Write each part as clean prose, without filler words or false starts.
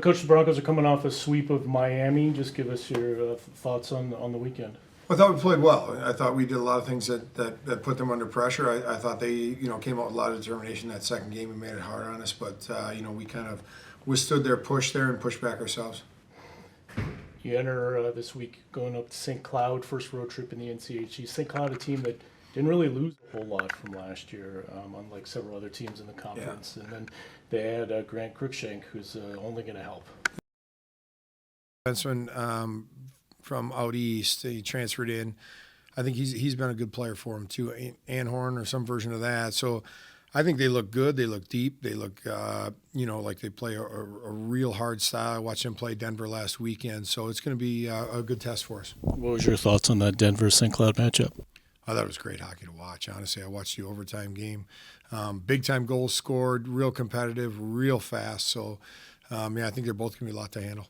Coach, the Broncos are coming off a sweep of Miami. Just give us your thoughts on the weekend. I thought we played well. I thought we did a lot of things that put them under pressure. I thought they came out with a lot of determination that second game and made it hard on us. But we kind of withstood their push there and pushed back ourselves. You enter this week going up to St. Cloud, first road trip in the NCHC. St. Cloud, a team that didn't really lose a whole lot from last year, unlike several other teams in the conference. Yeah. And then they had Grant Cruikshank, who's only going to help. Defenseman from out east, he transferred in. I think he's been a good player for him too, Anhorn or some version of that. So I think they look good. They look deep. They look, like they play a real hard style. I watched them play Denver last weekend, so it's going to be a good test for us. What was your thoughts on that Denver-St. Cloud matchup? I thought it was great hockey to watch. Honestly, I watched the overtime game. Big-time goals scored, real competitive, real fast. So, I think they're both going to be a lot to handle.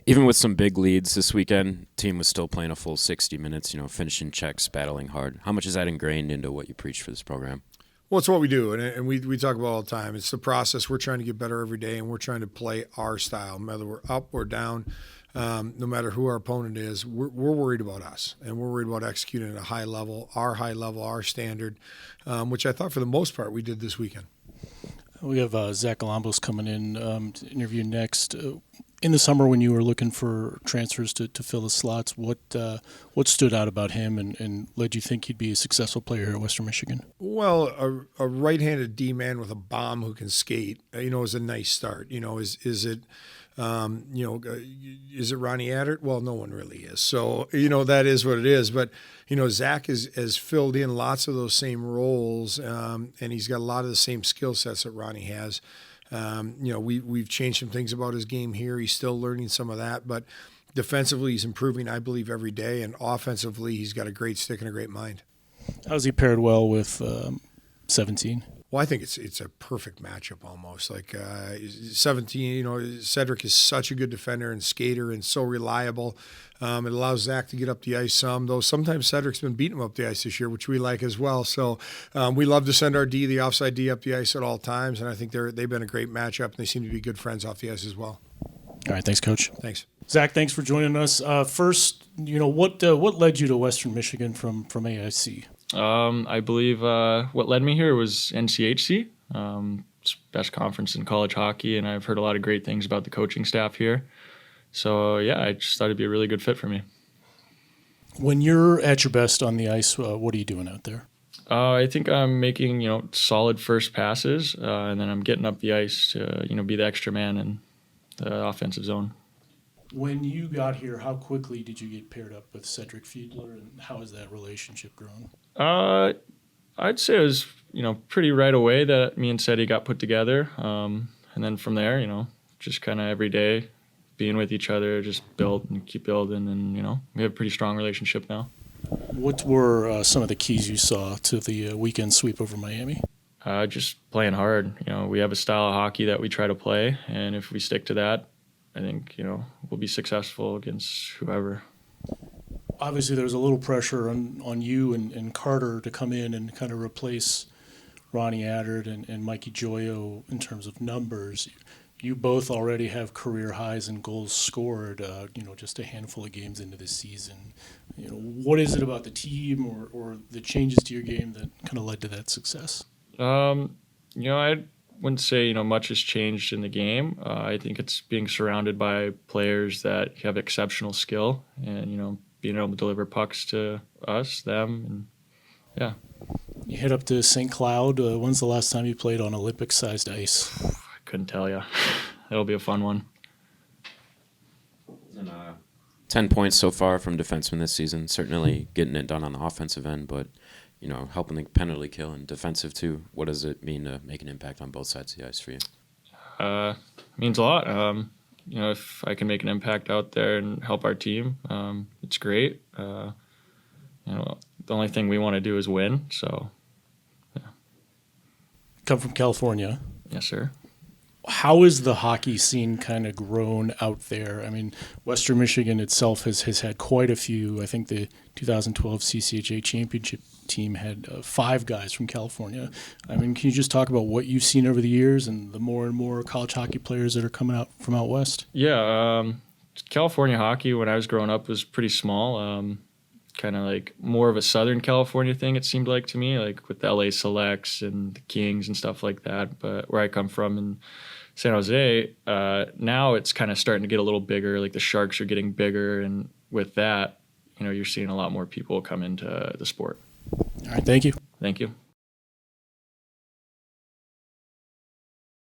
Even with some big leads this weekend, team was still playing a full 60 minutes, finishing checks, battling hard. How much is that ingrained into what you preach for this program? Well, it's what we do, and we talk about all the time. It's the process. We're trying to get better every day, and we're trying to play our style, whether we're up or down. No matter who our opponent is, we're worried about us, and we're worried about executing at a high level, our standard, which I thought for the most part we did this weekend. We have Zach Galambos coming in to interview next. In the summer, when you were looking for transfers to fill the slots, what stood out about him and led you think he'd be a successful player here at Western Michigan? Well, a right-handed D-man with a bomb who can skate, is a nice start. Is it Ronnie Adert? Well, no one really is. So, that is what it is. But, Zach has filled in lots of those same roles, and he's got a lot of the same skill sets that Ronnie has. We've changed some things about his game here. He's still learning some of that, but defensively he's improving, I believe, every day, and offensively he's got a great stick and a great mind. How's he paired well with 17? Well, I think it's a perfect matchup almost. Like 17, Cedric is such a good defender and skater and so reliable. It allows Zach to get up the ice some, though sometimes Cedric's been beating him up the ice this year, which we like as well. So we love to send our D, the offside D, up the ice at all times, and I think they've been a great matchup, and they seem to be good friends off the ice as well. All right, thanks, Coach. Thanks. Zach, thanks for joining us. First, what led you to Western Michigan from AIC? I believe what led me here was NCHC. It's the best conference in college hockey, and I've heard a lot of great things about the coaching staff here. So, I just thought it'd be a really good fit for me. When you're at your best on the ice, what are you doing out there? I think I'm making, solid first passes, and then I'm getting up the ice to, be the extra man in the offensive zone. When you got here, how quickly did you get paired up with Cedric Fiedler, and how has that relationship grown? I'd say it was, pretty right away that me and Ceddy got put together. And then from there, just kind of every day being with each other, just build and keep building. And, we have a pretty strong relationship now. What were some of the keys you saw to the weekend sweep over Miami? Just playing hard. We have a style of hockey that we try to play. And if we stick to that, I think, we'll be successful against whoever. Obviously, there was a little pressure on you and Carter to come in and kind of replace Ronnie Adert and Mikey Joyo in terms of numbers. You both already have career highs in goals scored, just a handful of games into this season. What is it about the team or the changes to your game that kind of led to that success? I wouldn't say, much has changed in the game. I think it's being surrounded by players that have exceptional skill and, being able to deliver pucks to us, them, and yeah. You head up to St. Cloud. When's the last time you played on Olympic-sized ice? I couldn't tell you. It'll be a fun one. 10 points so far from defensemen this season. Certainly getting it done on the offensive end, but helping the penalty kill and defensive too. What does it mean to make an impact on both sides of the ice for you? It means a lot. If I can make an impact out there and help our team, it's great. The only thing we want to do is win. So, yeah. Come from California. Yes, sir. How is the hockey scene kind of grown out there? I mean, Western Michigan itself has had quite a few. I think the 2012 CCHA championship team had 5 guys from California. I mean, can you just talk about what you've seen over the years and the more and more college hockey players that are coming out from out west? Yeah, California hockey when I was growing up was pretty small. Kind of like more of a Southern California thing, it seemed like to me, like with the LA Selects and the Kings and stuff like that. But where I come from in San Jose, now it's kind of starting to get a little bigger. Like the Sharks are getting bigger, and with that, you're seeing a lot more people come into the sport. All right, thank you. Thank you.